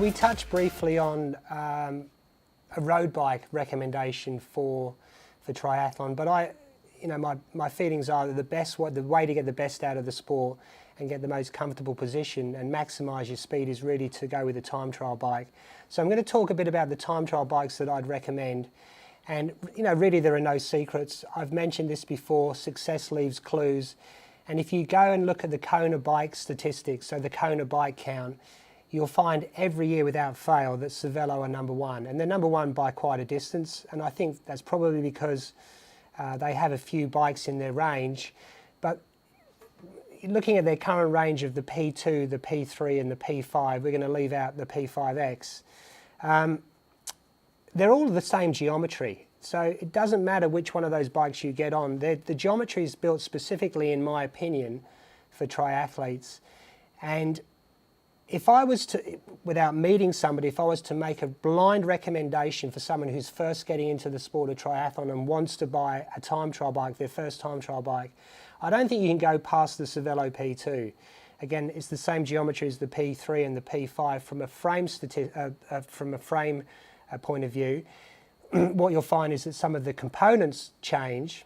we touched briefly on a road bike recommendation for triathlon, but my feelings are that the way to get the best out of the sport and get the most comfortable position and maximise your speed is really to go with a time trial bike. So I'm going to talk a bit about the time trial bikes that I'd recommend. And really there are no secrets. I've mentioned this before, success leaves clues. And if you go and look at the Kona bike statistics, so the Kona bike count, you'll find every year without fail that Cervelo are number one. And they're number one by quite a distance. And I think that's probably because they have a few bikes in their range. But looking at their current range of the P2, the P3 and the P5, we're going to leave out the P5X. They're all the same geometry. So it doesn't matter which one of those bikes you get on. The geometry is built specifically, in my opinion, for triathletes. And if I was to, without meeting somebody, if I was to make a blind recommendation for someone who's first getting into the sport of triathlon and wants to buy a time trial bike, their first time trial bike, I don't think you can go past the Cervelo P2. Again, it's the same geometry as the P3 and the P5 from a frame point of view. What you'll find is that some of the components change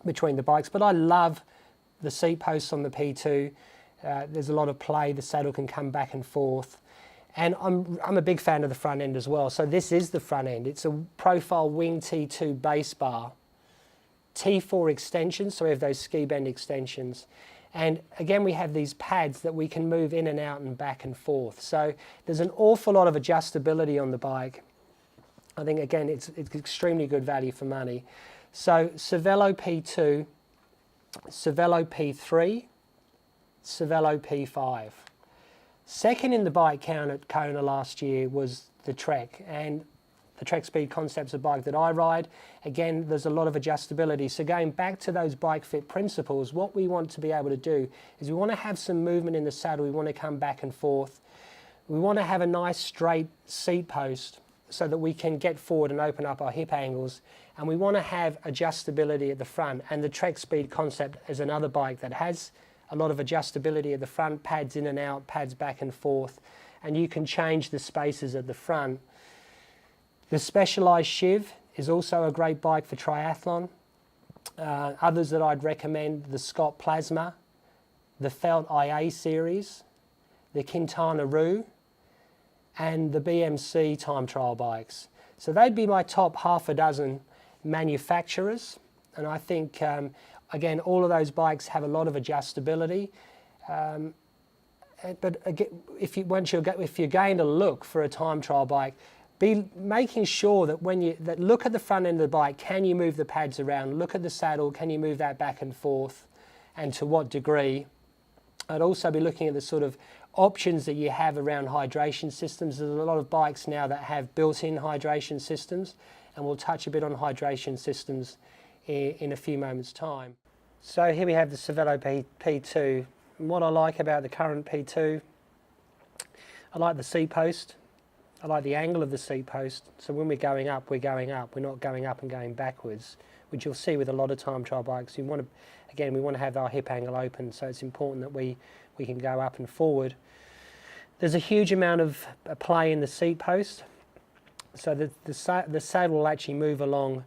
between the bikes, but I love the seat posts on the P2. There's a lot of play, the saddle can come back and forth. And I'm a big fan of the front end as well. So this is the front end. It's a profile wing T2 base bar, T4 extensions, so we have those ski bend extensions. And again, we have these pads that we can move in and out and back and forth. So there's an awful lot of adjustability on the bike. I think, again, it's extremely good value for money. So Cervelo P2, Cervelo P3, Cervelo P5. Second in the bike count at Kona last year was the Trek, and the Trek Speed Concept's a bike that I ride. Again, there's a lot of adjustability. So going back to those bike fit principles, what we want to be able to do is we want to have some movement in the saddle. We want to come back and forth. We want to have a nice straight seat post so that we can get forward and open up our hip angles. And we want to have adjustability at the front. And the Trek Speed Concept is another bike that has a lot of adjustability at the front, pads in and out, pads back and forth, and you can change the spaces at the front. The Specialized Shiv is also a great bike for triathlon. Others that I'd recommend, the Scott Plasma, the Felt IA series, the Quintana Roo, and the BMC time trial bikes. So they'd be my top half a dozen manufacturers, and I think again, all of those bikes have a lot of adjustability. But again, if you're going to look for a time trial bike, be making sure that look at the front end of the bike. Can you move the pads around? Look at the saddle. Can you move that back and forth, and to what degree? I'd also be looking at the sort of options that you have around hydration systems. There's a lot of bikes now that have built-in hydration systems, and we'll touch a bit on hydration systems in a few moments' time. So here we have the Cervelo P2. And what I like about the current P2, I like the seat post. I like the angle of the seat post. So when we're going up, we're going up. We're not going up and going backwards, which you'll see with a lot of time trial bikes. We want to have our hip angle open, so it's important that we can go up and forward. There's a huge amount of play in the seat post, so the saddle will actually move along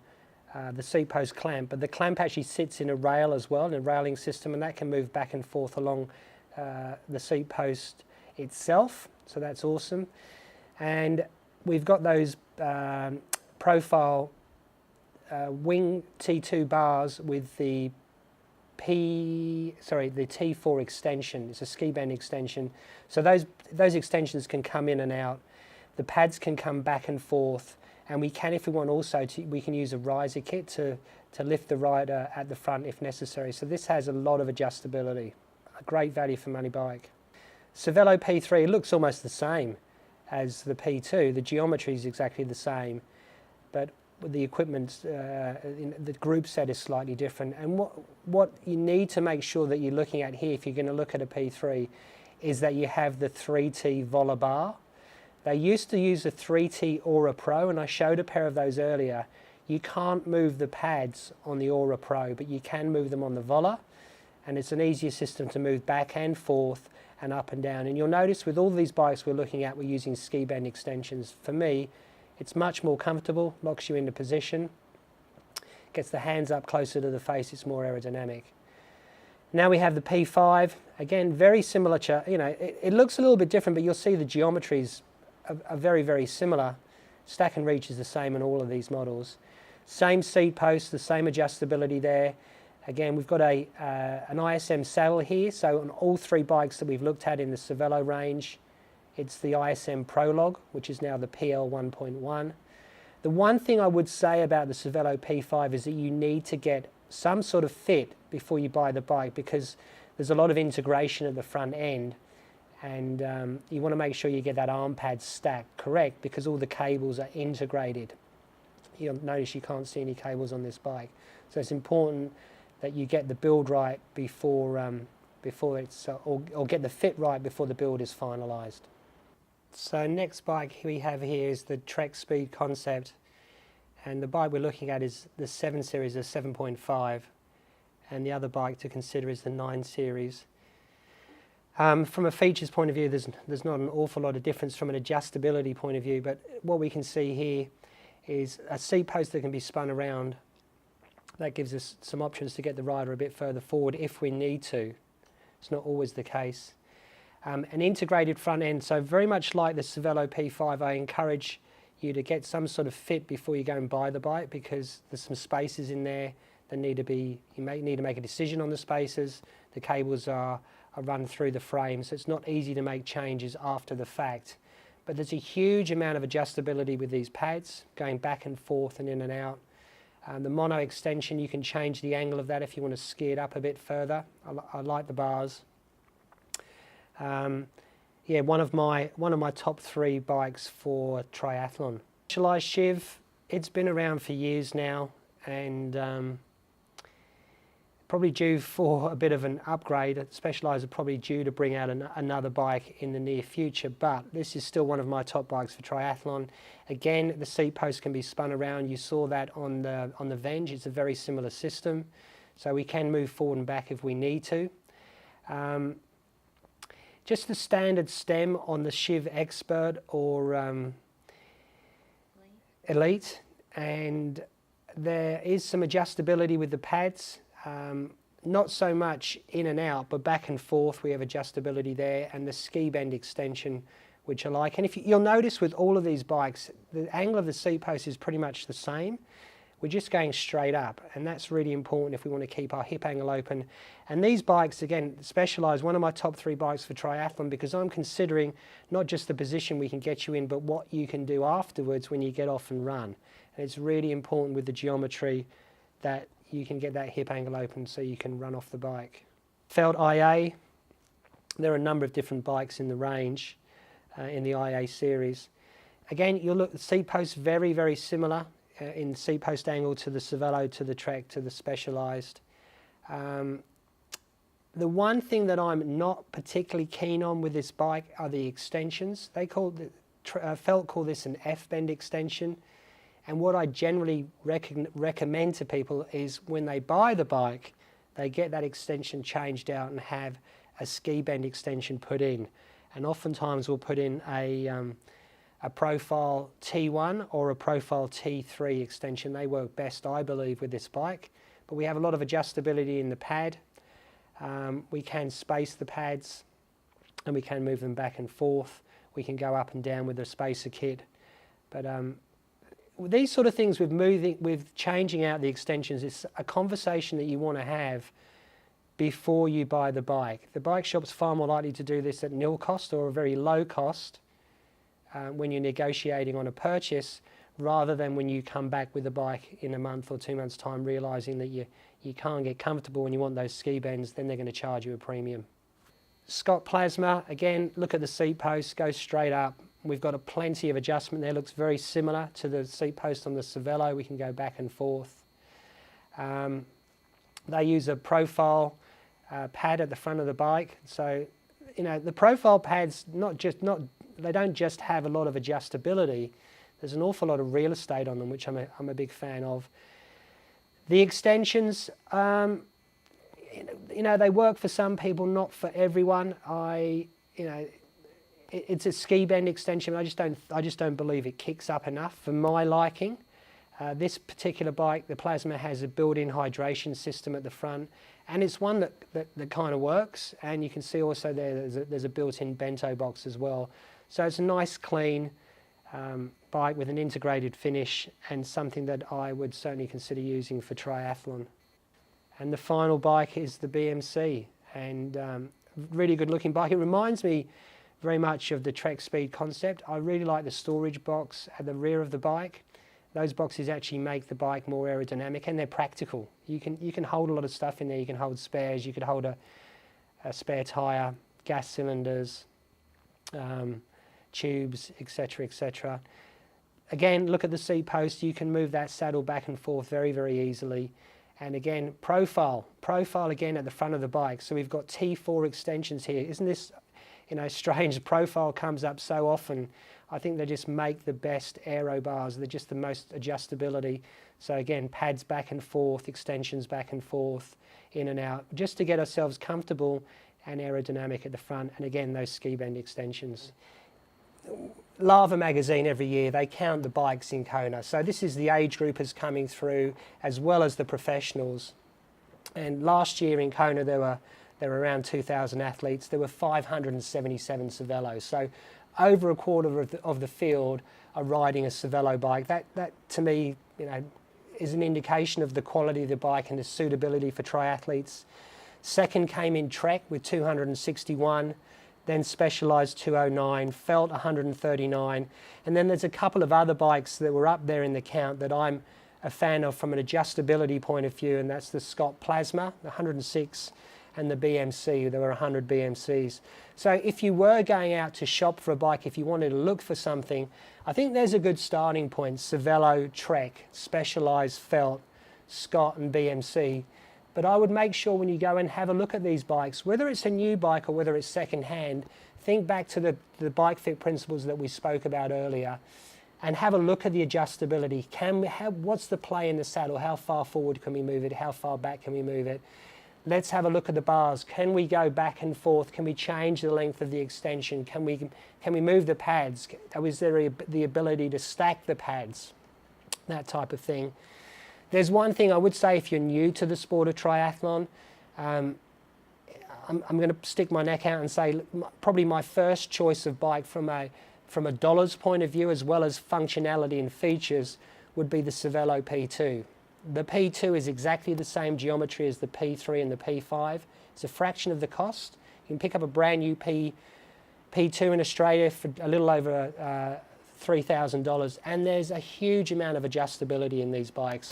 the seat post clamp, but the clamp actually sits in a rail as well, in a railing system, and that can move back and forth along the seat post itself, so that's awesome. And we've got those profile wing T2 bars with the T4 extension. It's a ski bend extension. So those extensions can come in and out. The pads can come back and forth, and we can, if we want, we can use a riser kit to lift the rider at the front if necessary. So this has a lot of adjustability. A great value for money bike. Cervelo P3 looks almost the same as the P2. The geometry is exactly the same, but the equipment, the group set is slightly different. And what you need to make sure that you're looking at here, if you're going to look at a P3, is that you have the 3T Vola bar. They used to use a 3T Aura Pro, and I showed a pair of those earlier. You can't move the pads on the Aura Pro, but you can move them on the Vola, and it's an easier system to move back and forth, and up and down. And you'll notice with all these bikes we're looking at, we're using ski bend extensions. For me, it's much more comfortable, locks you into position, gets the hands up closer to the face, it's more aerodynamic. Now we have the P5, again very similar, it looks a little bit different, but you'll see the geometries are very, very similar. Stack and reach is the same in all of these models. Same seat post, the same adjustability there. Again, we've got an ISM saddle here, so on all three bikes that we've looked at in the Cervelo range, it's the ISM Prologue, which is now the PL 1.1. The one thing I would say about the Cervelo P5 is that you need to get some sort of fit before you buy the bike, because there's a lot of integration at the front end, and you want to make sure you get that arm pad stacked correct, because all the cables are integrated. You'll notice you can't see any cables on this bike, so it's important that you get the build right before it's or get the fit right before the build is finalized. So next bike we have here is the Trek Speed Concept, and the bike we're looking at is the 7 Series, the 7.5, and the other bike to consider is the 9 Series. From a features point of view, there's not an awful lot of difference from an adjustability point of view, but what we can see here is a seat post that can be spun around. That gives us some options to get the rider a bit further forward if we need to. It's not always the case. An integrated front end, so very much like the Cervelo P5, I encourage you to get some sort of fit before you go and buy the bike, because there's some spaces in there that need to be, you may need to make a decision on the spaces. The cables are run through the frame, so it's not easy to make changes after the fact. But there's a huge amount of adjustability with these pads, going back and forth and in and out. The mono extension, you can change the angle of that if you want to ski it up a bit further. I like the bars. Yeah, one of my top 3 bikes for triathlon. Specialized Shiv, it's been around for years now, and probably due for a bit of an upgrade. Specialized are probably due to bring out another bike in the near future, but this is still one of my top bikes for triathlon. Again, the seat post can be spun around. You saw that on the Venge. It's a very similar system, so we can move forward and back if we need to. Just the standard stem on the Shiv Expert or Elite, and there is some adjustability with the pads. Not so much in and out, but back and forth we have adjustability there, and the ski bend extension, which I like. And if you'll notice with all of these bikes, the angle of the seat post is pretty much the same. We're just going straight up, and that's really important if we want to keep our hip angle open. And these bikes, again, Specialized, one of my top 3 bikes for triathlon, because I'm considering not just the position we can get you in, but what you can do afterwards when you get off and run. And it's really important with the geometry that you can get that hip angle open so you can run off the bike. Felt IA, there are a number of different bikes in the range in the IA series. Again, you'll look at the seat posts, very, very similar in seat post angle to the Cervelo, to the Trek, to the Specialized. The one thing that I'm not particularly keen on with this bike are the extensions. They call Felt call this an F-bend extension. And what I generally recommend to people is when they buy the bike, they get that extension changed out and have a ski bend extension put in. And oftentimes we'll put in a profile T1 or a profile T3 extension. They work best, I believe, with this bike. But we have a lot of adjustability in the pad. We can space the pads and we can move them back and forth. We can go up and down with the spacer kit. But these sort of things with changing out the extensions is a conversation that you want to have before you buy the bike. The bike shop's far more likely to do this at nil cost or a very low cost when you're negotiating on a purchase, rather than when you come back with a bike in a month or 2 months' time realizing that you can't get comfortable and you want those ski bends, then they're going to charge you a premium. Scott Plasma, again, look at the seat post, go straight up. We've got plenty of adjustment there, looks very similar to the seat post on the Cervelo. We can go back and forth. They use a profile pad at the front of the bike. So, you know, the profile pads, they don't just have a lot of adjustability. There's an awful lot of real estate on them, which I'm a big fan of. The extensions, you know, they work for some people, not for everyone. It's a ski bend extension. I just don't believe it kicks up enough for my liking. This particular bike, the Plasma, has a built-in hydration system at the front, and it's one that kind of works. And you can see also there's a built-in bento box as well. So it's a nice, clean bike with an integrated finish, and something that I would certainly consider using for triathlon. And the final bike is the BMC, and really good looking bike. It reminds me very much of the Trek Speed concept. I really like the storage box at the rear of the bike. Those boxes actually make the bike more aerodynamic, and they're practical. You can hold a lot of stuff in there. You can hold spares, you could hold a spare tyre, gas cylinders, tubes, etc., etc. Again, look at the seat post. You can move that saddle back and forth very, very easily. And again, profile again at the front of the bike. So we've got T4 extensions here. Isn't this, you know, strange? Profile comes up so often. I think they just make the best aero bars. They're just the most adjustability. So again, pads back and forth, extensions back and forth, in and out, just to get ourselves comfortable and aerodynamic at the front. And again, those ski bend extensions. Lava magazine every year, they count the bikes in Kona. So this is the age groupers coming through, as well as the professionals. And last year in Kona, there were around 2,000 athletes. There were 577 Cervelos. So over a quarter of the field are riding a Cervelo bike. That to me, you know, is an indication of the quality of the bike and the suitability for triathletes. Second came in Trek with 261. Then Specialized 209, Felt 139, and then there's a couple of other bikes that were up there in the count that I'm a fan of from an adjustability point of view, and that's the Scott Plasma, the 106, and the BMC. There were 100 BMCs. So if you were going out to shop for a bike, if you wanted to look for something, I think there's a good starting point: Cervelo, Trek, Specialized, Felt, Scott, and BMC. But I would make sure when you go and have a look at these bikes, whether it's a new bike or whether it's second-hand, think back to the bike fit principles that we spoke about earlier, and have a look at the adjustability. What's the play in the saddle? How far forward can we move it? How far back can we move it? Let's have a look at the bars. Can we go back and forth? Can we change the length of the extension? Can we move the pads? Is there the ability to stack the pads? That type of thing. There's one thing I would say if you're new to the sport of triathlon, I'm going to stick my neck out and say probably my first choice of bike from a dollars point of view, as well as functionality and features, would be the Cervelo P2. The P2 is exactly the same geometry as the P3 and the P5. It's a fraction of the cost. You can pick up a brand new P2 in Australia for a little over $3,000, and there's a huge amount of adjustability in these bikes.